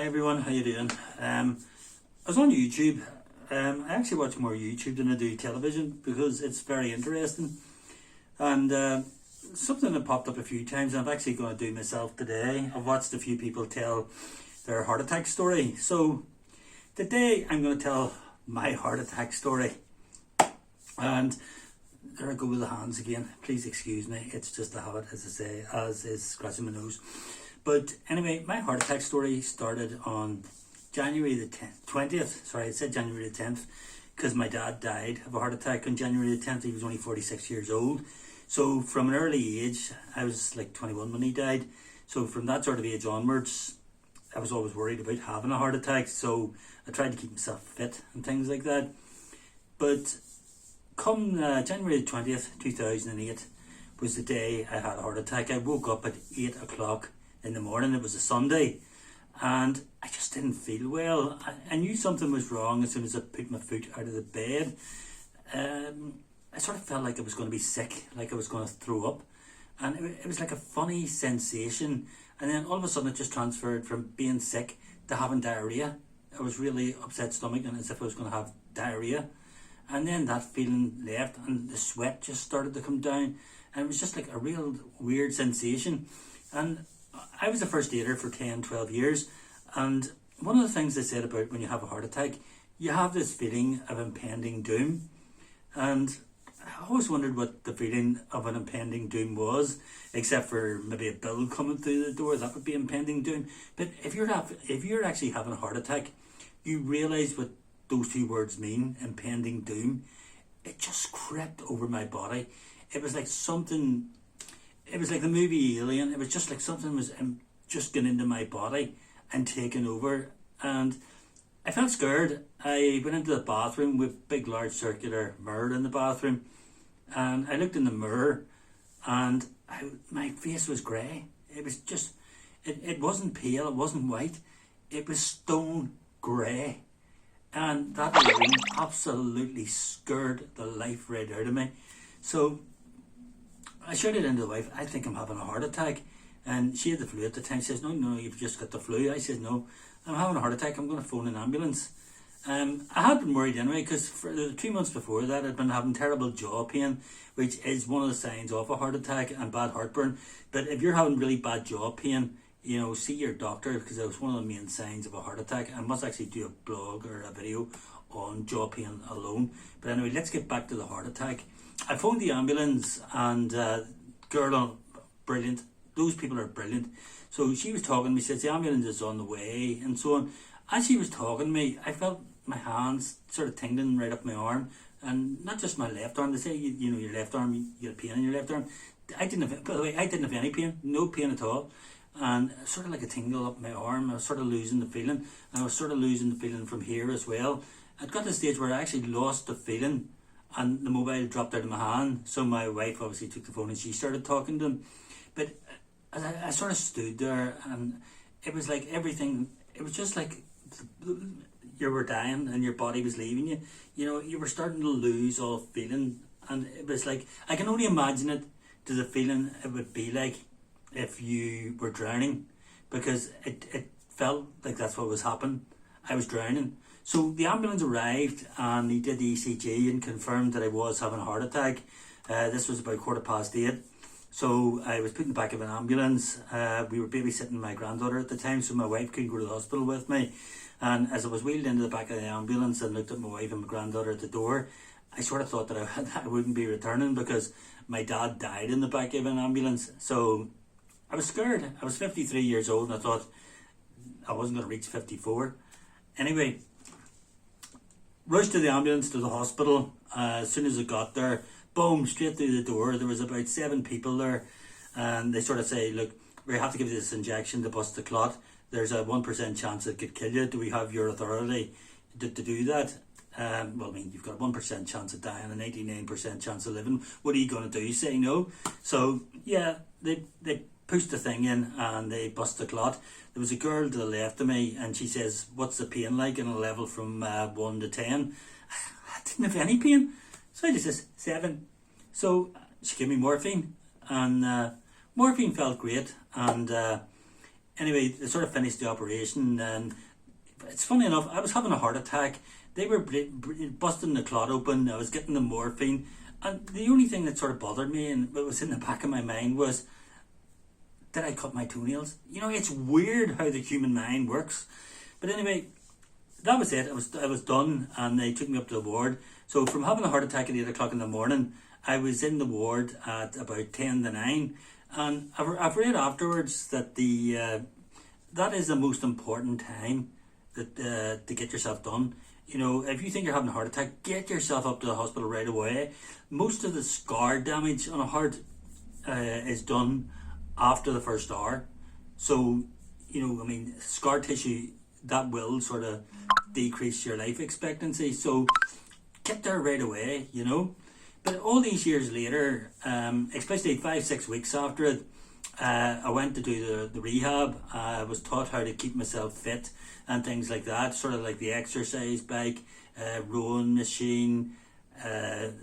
Hi everyone, how you doing? I was on YouTube. I actually watch more YouTube than I do television because it's very interesting. And something that popped up a few times, and I'm actually going to do myself today. I've watched a few people tell their heart attack story. So today I'm going to tell my heart attack story. And there I go with the hands again. Please excuse me. It's just a habit, as I say, as is scratching my nose. But anyway, my heart attack story started on January the 20th. Sorry, I said January the 10th because my dad died of a heart attack on January the 10th. He was only 46 years old. So from an early age, I was like 21 when he died. So from that sort of age onwards, I was always worried about having a heart attack. So I tried to keep myself fit and things like that. But come January the 20th, 2008 was the day I had a heart attack. I woke up at 8 o'clock in the morning. It was a Sunday and I just didn't feel well. I knew something was wrong as soon as I put my foot out of the bed. I sort of felt like I was going to be sick, like I was going to throw up, and it was like a funny sensation. And then all of a sudden it just transferred from being sick to having diarrhea. I was really upset stomach and as if I was going to have diarrhea. And then that feeling left and the sweat just started to come down, and it was just like a real weird sensation. And I was a first aider for 10, 12 years, and one of the things they said about when you have a heart attack, you have this feeling of impending doom. And I always wondered what the feeling of an impending doom was, except for maybe a bill coming through the door. That would be impending doom. But if you're actually having a heart attack, you realise what those two words mean, impending doom. It just crept over my body. It was like something. It was like the movie Alien. It was just like something was just getting into my body and taking over. And I felt scared. I went into the bathroom with big, large circular mirror in the bathroom. And I looked in the mirror and my face was grey. It was just, it wasn't pale, it wasn't white. It was stone grey. And that alone absolutely scared the life right out of me. So I shouted into the wife, I think I'm having a heart attack. And she had the flu at the time. She says, no, you've just got the flu. I said, no, I'm having a heart attack. I'm going to phone an ambulance. I had been worried anyway, because for the 2 months before that, I'd been having terrible jaw pain, which is one of the signs of a heart attack, and bad heartburn. But if you're having really bad jaw pain, see your doctor, because that was one of the main signs of a heart attack. I must actually do a blog or a video on jaw pain alone. But anyway, let's get back to the heart attack. I phoned the ambulance, and girl, brilliant. Those people are brilliant. So she was talking to me, says the ambulance is on the way, and so on. As she was talking to me, I felt my hands sort of tingling right up my arm, and not just my left arm. They say, your left arm, you get pain in your left arm. I didn't have, by the way, I didn't have any pain, no pain at all. And sort of like a tingle up my arm. I was sort of losing the feeling. And I was sort of losing the feeling from here as well. I'd got to the stage where I actually lost the feeling, and the mobile dropped out of my hand. So my wife obviously took the phone and she started talking to him. But as I sort of stood there, and it was like everything, it was just like you were dying and your body was leaving you. You were starting to lose all feeling. And it was like, I can only imagine it to the feeling it would be like if you were drowning, because it felt like that's what was happening. I was drowning. So the ambulance arrived and he did the ECG and confirmed that I was having a heart attack. This was about 8:15. So I was put in the back of an ambulance. We were babysitting my granddaughter at the time, so my wife couldn't go to the hospital with me. And as I was wheeled into the back of the ambulance and looked at my wife and my granddaughter at the door, I sort of thought that I wouldn't be returning because my dad died in the back of an ambulance. So I was scared. I was 53 years old and I thought I wasn't going to reach 54. Anyway, rushed to the ambulance to the hospital. As soon as I got there, boom, straight through the door. There was about 7 people there, and they sort of say, look, we have to give you this injection to bust the clot. There's a 1% chance it could kill you. Do we have your authority to do that? Well, I mean, you've got a 1% chance of dying and 89% chance of living. What are you going to do? Say no? So, yeah, they pushed the thing in and they bust the clot. There was a girl to the left of me and she says, what's the pain like in a level from 1 to 10? I didn't have any pain. So I just says 7. So she gave me morphine, and morphine felt great, and anyway, they sort of finished the operation, and it's funny enough, I was having a heart attack. They were busting the clot open. I was getting the morphine, and the only thing that sort of bothered me, and what was in the back of my mind, was, did I cut my toenails? You know, it's weird how the human mind works. But anyway, that was it. I was done, and they took me up to the ward. So from having a heart attack at 8 o'clock in the morning, I was in the ward at about 10 to 9. And I've read afterwards that that is the most important time that to get yourself done. You know, if you think you're having a heart attack, get yourself up to the hospital right away. Most of the scar damage on a heart is done after the first hour. So, you know, I mean, scar tissue, that will sort of decrease your life expectancy. So get there right away, you know. But all these years later, especially 5-6 weeks after it, I went to do the rehab. I was taught how to keep myself fit and things like that, sort of like the exercise bike, rowing machine,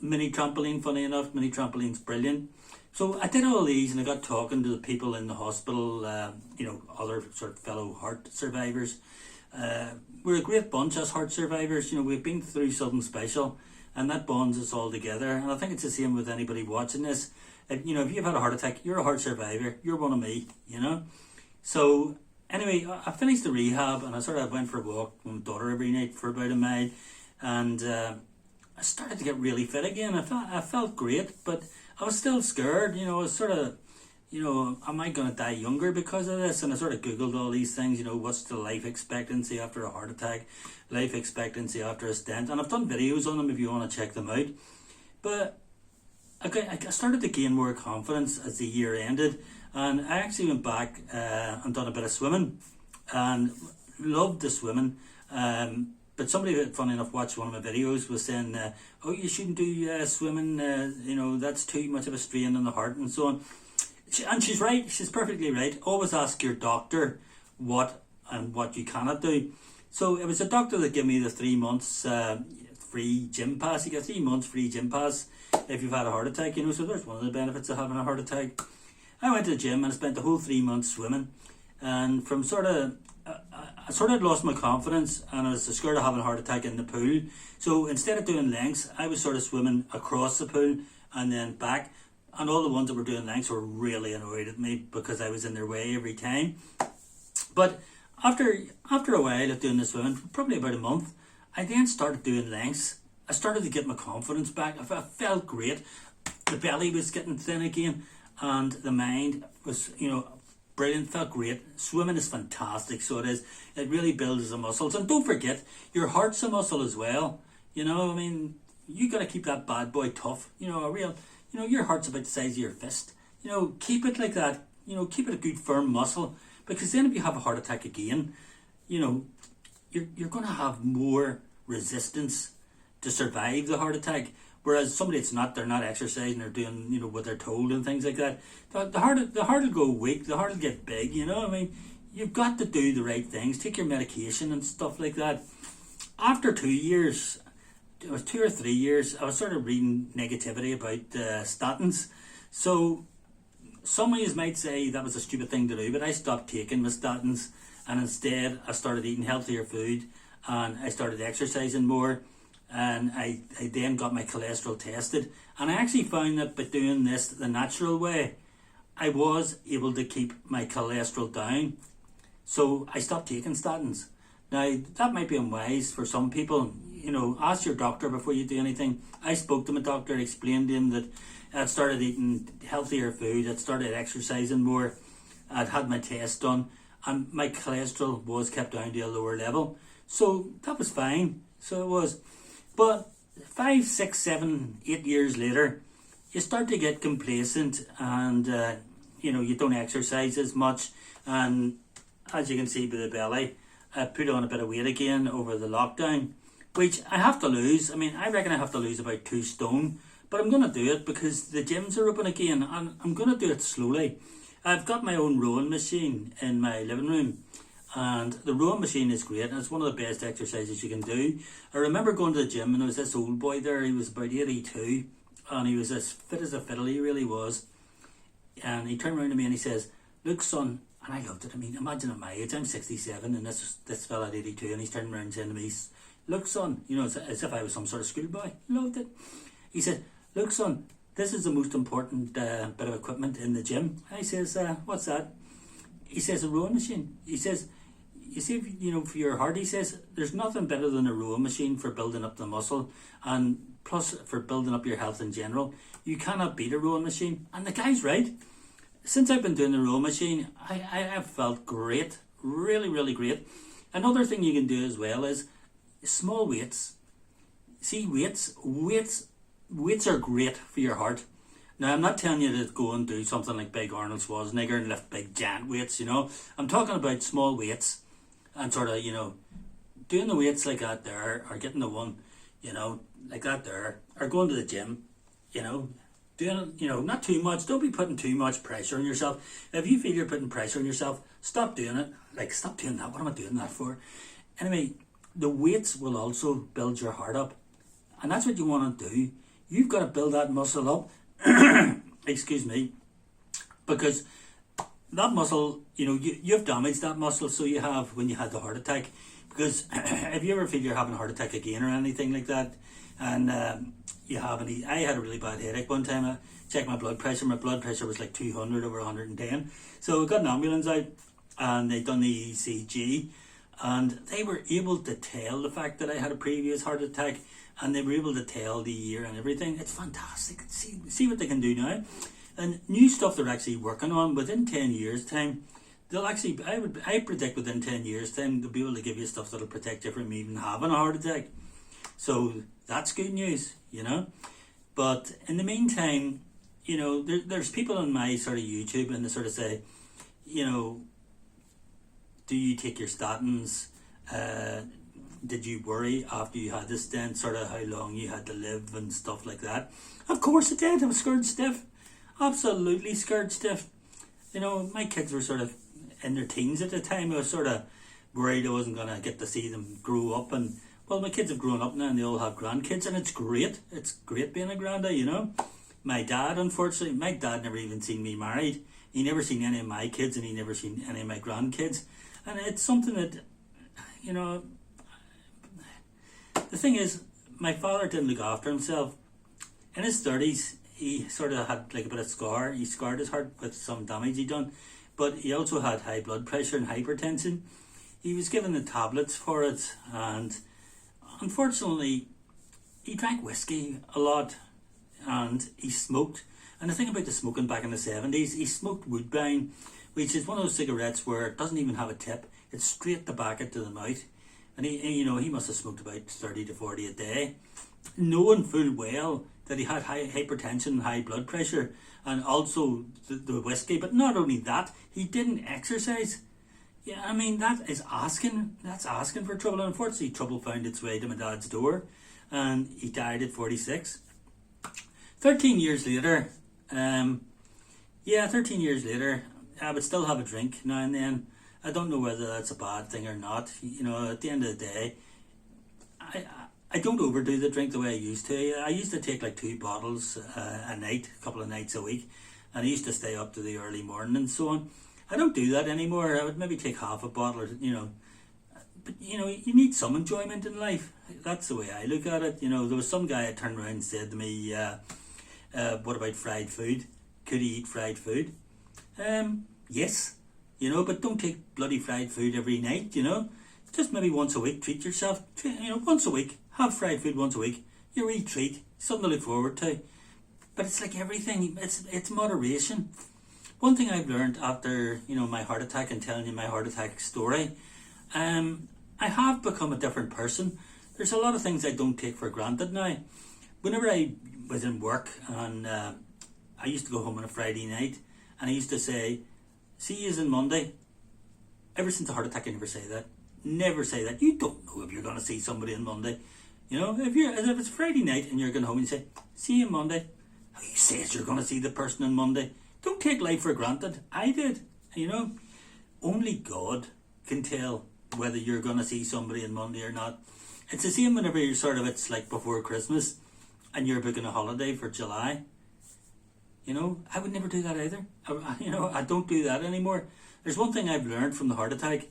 mini trampoline. Funny enough, mini trampoline's brilliant. So I did all these, and I got talking to the people in the hospital, you know, other sort of fellow heart survivors. We're a great bunch as heart survivors. You know, we've been through something special, and that bonds us all together. And I think it's the same with anybody watching this. If you've had a heart attack, you're a heart survivor. You're one of me, you know. So anyway, I finished the rehab, and I sort of went for a walk with my daughter every night for about a mile, and I started to get really fit again. I felt great, but I was still scared. You know, I was sort of, you know, am I going to die younger because of this? And I sort of Googled all these things, you know, what's the life expectancy after a heart attack, life expectancy after a stent. And I've done videos on them if you want to check them out. But I started to gain more confidence as the year ended. And I actually went back and done a bit of swimming and loved the swimming. But somebody that, funny enough, watched one of my videos was saying, oh, you shouldn't do swimming, you know, that's too much of a strain on the heart and so on. And she's right, she's perfectly right. Always ask your doctor what you cannot do. So it was a doctor that gave me the 3 months free gym pass. You get 3 months free gym pass if you've had a heart attack, you know, so there's one of the benefits of having a heart attack. I went to the gym and I spent the whole 3 months swimming, and from I sort of lost my confidence, and I was scared of having a heart attack in the pool. So instead of doing lengths, I was sort of swimming across the pool and then back. And all the ones that were doing lengths were really annoyed at me because I was in their way every time. But after a while of doing the swimming, probably about a month, I then started doing lengths. I started to get my confidence back. I felt great. The belly was getting thin again, and the mind was, you know, brilliant. Felt great. Swimming is fantastic, so it is. It really builds the muscles. And don't forget, your heart's a muscle as well. You know, I mean, you got to keep that bad boy tough. You know, you know, your heart's about the size of your fist. You know, keep it like that. You know, keep it a good firm muscle, because then if you have a heart attack again, you know, you're going to have more resistance to survive the heart attack. Whereas somebody that's not, they're not exercising, they're doing, you know, what they're told and things like that. The heart will go weak, the heart will get big, you know. I mean, you've got to do the right things, take your medication and stuff like that. After 2 years, it was 2 or 3 years, I was sort of reading negativity about statins. So some of you might say that was a stupid thing to do, but I stopped taking the statins, and instead I started eating healthier food, and I started exercising more, and I then got my cholesterol tested, and I actually found that by doing this the natural way, I was able to keep my cholesterol down. So I stopped taking statins. Now, that might be unwise for some people. You know, ask your doctor before you do anything. I spoke to my doctor, explained to him that I'd started eating healthier food, I'd started exercising more, I'd had my test done, and my cholesterol was kept down to a lower level. So that was fine. So it was. But 5, 6, 7, 8 years later, you start to get complacent, and you know, you don't exercise as much. And as you can see by the belly, I put on a bit of weight again over the lockdown, which I have to lose. I mean, I reckon I have to lose about 2 stone, but I'm going to do it because the gyms are open again, and I'm going to do it slowly. I've got my own rowing machine in my living room, and the rowing machine is great, and it's one of the best exercises you can do. I remember going to the gym, and there was this old boy there. He was about 82, and he was as fit as a fiddle, he really was. And he turned around to me and he says, "Look, son, And I loved it. I mean, imagine at my age, I'm 67, and this fella at 82, and he's turning around saying to me, "Look, son," as if I was some sort of schoolboy. Loved it. He said, "Look, son, this is the most important bit of equipment in the gym." I says, "What's that?" He says, "A rowing machine." He says, "You see, for your heart," he says, "there's nothing better than a rowing machine for building up the muscle, and plus for building up your health in general. You cannot beat a rowing machine." And the guy's right. Since I've been doing the rowing machine, I have felt great. Really, really great. Another thing you can do as well is small weights. See, weights are great for your heart. Now, I'm not telling you to go and do something like big Arnold Schwarzenegger and lift big giant weights, I'm talking about small weights and sort of, doing the weights like that there, or getting the one, like that there, or going to the gym, doing, not too much. Don't be putting too much pressure on yourself. If you feel you're putting pressure on yourself, stop doing it. Like, stop doing that. What am I doing that for? Anyway, the weights will also build your heart up. And that's what you want to do. You've got to build that muscle up. Excuse me. Because that muscle, you've damaged that muscle, so you have when you had the heart attack. Because if you ever feel you're having a heart attack again or anything like that, and I had a really bad headache one time. I checked my blood pressure. My blood pressure was like 200 over 110. So I got an ambulance out, and they done the ECG, and they were able to tell the fact that I had a previous heart attack, and they were able to tell the year and everything. It's fantastic. See what they can do now. And new stuff they're actually working on. Within 10 years time, they'll actually, I predict within 10 years time, they'll be able to give you stuff that'll protect you from even having a heart attack. So that's good news, But in the meantime, there's people on my sort of YouTube, and they sort of say, do you take your statins? Did you worry after you had the stent, sort of how long you had to live and stuff like that? Of course I did. I was scared stiff. Absolutely scared stiff. My kids were sort of in their teens at the time. I was sort of worried I wasn't going to get to see them grow up. And, well, my kids have grown up now and they all have grandkids, and it's great. It's great being a granda, My dad, unfortunately, my dad never even seen me married. He never seen any of my kids, and he never seen any of my grandkids. And it's something that, the thing is, my father didn't look after himself. In his 30s, he sort of had like a bit of scar. He scarred his heart with some damage he done. But he also had high blood pressure and hypertension. He was given the tablets for it, and unfortunately, he drank whiskey a lot, and he smoked. And the thing about the smoking back in the 70s, he smoked Woodbine, which is one of those cigarettes where it doesn't even have a tip. It's straight tobacco to the mouth. And he must have smoked about 30 to 40 a day, knowing full well that he had high hypertension and high blood pressure, and also the whiskey. But not only that, he didn't exercise. Yeah, I mean, that's asking for trouble. And unfortunately, trouble found its way to my dad's door, and he died at 46. 13 years later, 13 years later, I would still have a drink now and then. I don't know whether that's a bad thing or not. At the end of the day, I don't overdo the drink the way I used to. I used to take like 2 bottles a night, a couple of nights a week, and I used to stay up to the early morning and so on. I don't do that anymore. I would maybe take half a bottle, or, But, you need some enjoyment in life. That's the way I look at it. There was some guy that turned around and said to me, what about fried food? Could he eat fried food? Yes. But don't take bloody fried food every night, Just maybe once a week, treat yourself. Once a week. Have fried food once a week. Your wee treat. Something to look forward to. But it's like everything. It's moderation. One thing I've learned after, my heart attack and telling you my heart attack story, I have become a different person. There's a lot of things I don't take for granted now. Whenever I was in work, and I used to go home on a Friday night, and I used to say, "See you on Monday." Ever since the heart attack, I never say that. Never say that. You don't know if you're going to see somebody on Monday. If it's Friday night and you're going home and you say, "See you on Monday," who says you're going to see the person on Monday? Don't take life for granted. I did. Only God can tell whether you're going to see somebody on Monday or not. It's the same whenever it's like before Christmas and you're booking a holiday for July. You know, I would never do that either. I don't do that anymore. There's one thing I've learned from the heart attack.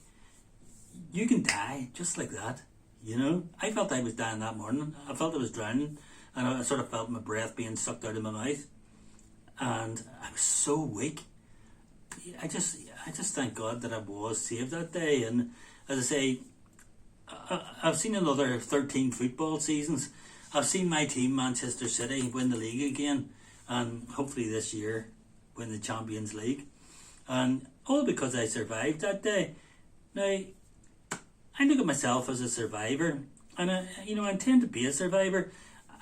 You can die just like that. You know, I felt I was dying that morning. I felt I was drowning, and I sort of felt my breath being sucked out of my mouth, and I was so weak. I just thank God that I was saved that day. And as I say, I've seen another 13 football seasons. I've seen my team, Manchester City, win the league again, and hopefully this year win the Champions League. And all because I survived that day. Now, I look at myself as a survivor, and I intend to be a survivor.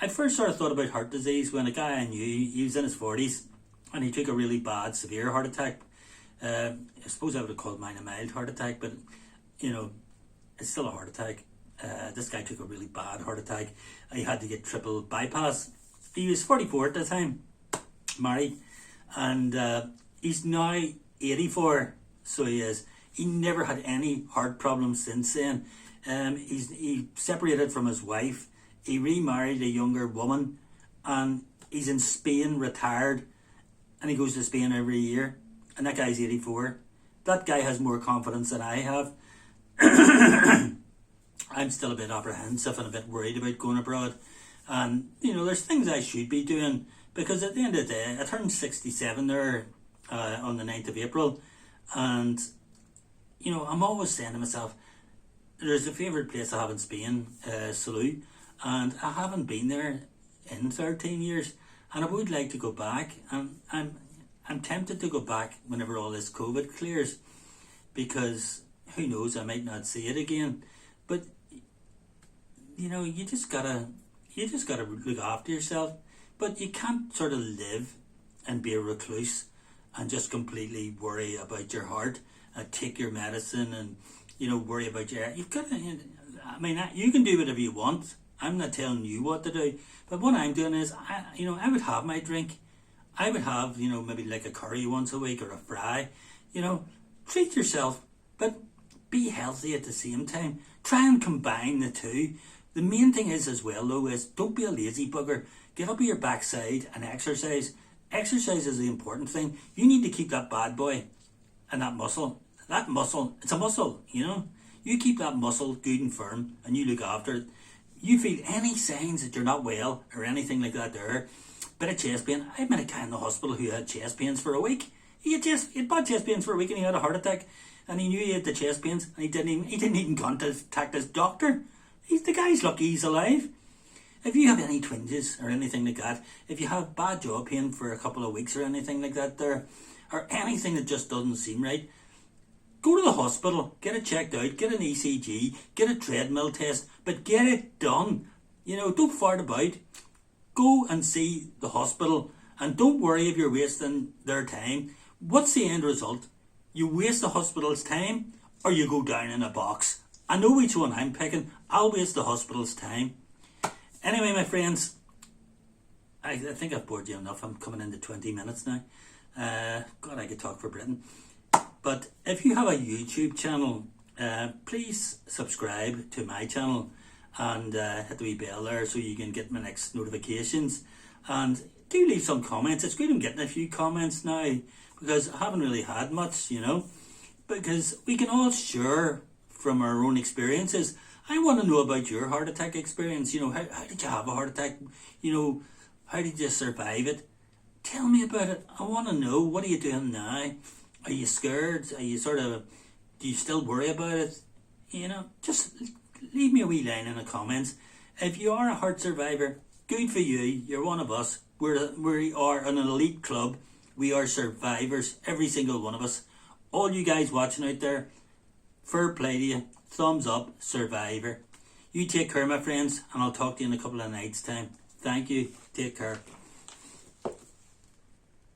I first sort of thought about heart disease when a guy I knew, he was in his 40s, and he took a really bad, severe heart attack. I suppose I would have called mine a mild heart attack, but, it's still a heart attack. This guy took a really bad heart attack. He had to get triple bypass. He was 44 at the time, married, and he's now 84, so he is. He never had any heart problems since then. He separated from his wife. He remarried a younger woman, and he's in Spain, retired, and he goes to Spain every year. And that guy's 84. That guy has more confidence than I have. I'm still a bit apprehensive and a bit worried about going abroad. And, there's things I should be doing, because at the end of the day, I turned 67 there on the 9th of April. And, I'm always saying to myself, there's a favourite place I have in Spain, Salou, and I haven't been there in 13 years. And I would like to go back. And I'm tempted to go back whenever all this COVID clears, because who knows, I might not see it again. But you just gotta look after yourself. But you can't sort of live and be a recluse and just completely worry about your heart and take your medicine and worry about your. You've got to. You can do whatever you want. I'm not telling you what to do. But what I'm doing is, I would have my drink. I would have, maybe like a curry once a week or a fry. Treat yourself, but be healthy at the same time. Try and combine the two. The main thing is as well, though, is don't be a lazy bugger. Get up on your backside and exercise. Exercise is the important thing. You need to keep that bad boy and that muscle. That muscle, it's a muscle, You keep that muscle good and firm, and you look after it. You feel any signs that you're not well or anything like that there, bit of chest pain. I met a guy in the hospital who had chest pains for a week. He had bad chest pains for a week, and he had a heart attack. And he knew he had the chest pains, and he didn't even contact his doctor. The guy's lucky he's alive. If you have any twinges or anything like that, if you have bad jaw pain for a couple of weeks or anything like that there, or anything that just doesn't seem right, go to the hospital, get it checked out, get an ECG, get a treadmill test, but get it done. Don't fart about. Go and see the hospital, and don't worry if you're wasting their time. What's the end result? You waste the hospital's time, or you go down in a box. I know which one I'm picking. I'll waste the hospital's time. Anyway, my friends, I think I've bored you enough. I'm coming into 20 minutes now. God, I could talk for Britain. But if you have a YouTube channel, please subscribe to my channel and hit the wee bell there so you can get my next notifications. And do leave some comments. It's good I'm getting a few comments now, because I haven't really had much, because we can all share from our own experiences. I want to know about your heart attack experience. How did you have a heart attack? How did you survive it? Tell me about it. I want to know. What are you doing now? Are you scared? Are you do you still worry about it? Just leave me a wee line in the comments. If you are a heart survivor, good for you. You're one of us. We are an elite club. We are survivors, every single one of us. All you guys watching out there, fair play to you. Thumbs up, survivor. You take care, my friends, and I'll talk to you in a couple of nights' time. Thank you. Take care.